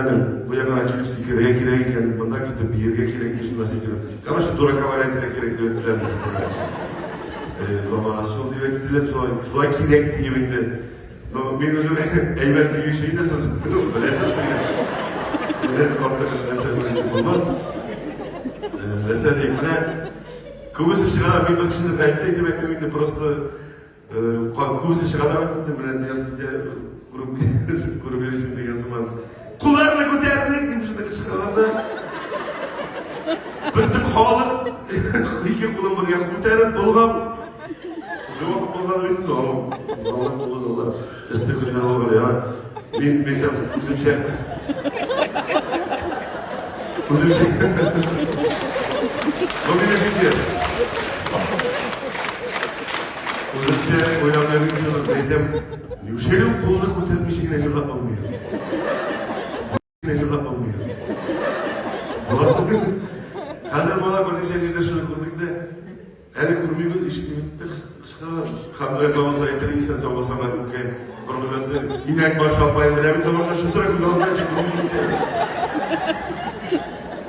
Efendim, bu yakın açılıp sikireye ekenim, bundan gidip bir yerge kerek düşünmez ekenim. Karşı dura kavaliyetine kerek öğütleriniz böyle. Zaman asıl diye ettiler, sonra kerek diye bindi. Men özüm eyvet büyük şeyi de siz bilesiz diye. Ortada mesela olmaz. Mesela diyeyim, Kubisi şırada ben bakışını kayıttaydı, ben de prosto Kubisi şırada bakımda ben diye kurup yürüsün degen zaman kullarını koterdik deyip şurada kışkılarında bittim halı iki kulum buraya koterip bulgam Yok bulgan öyle de o zorlar istikimler olur ya ben özüm şey o benim fikir Özümse oynamaya bir insanım dedim Nüşerim kolunu kotermiş yine cırlap almıyor Necirlap almıyor Hazır mala bir şeyde şunu kurduk da Eli kurmuyuz, işimiz de kışkıra Kabloya kavasa yeterim, insan sağla sanatın ki Probleması inek baş yapayım bile bir tamaşa şutura göz altından çıkılmışsınız ya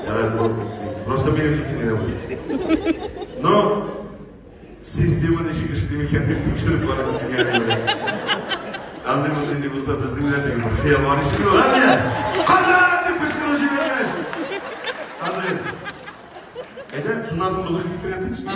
Yani bu, prosto benim fikrim yine bu No Sistemin işi kıştığımı kendim tekşirip parasını yani öyle Anladın mı dedi bu sefer bizimle de bir hıyal var işi mi lan ya? Kazan deyip kışkırıcı vermez. Hadi. Eden şundan sonra bozuk fikir ettik.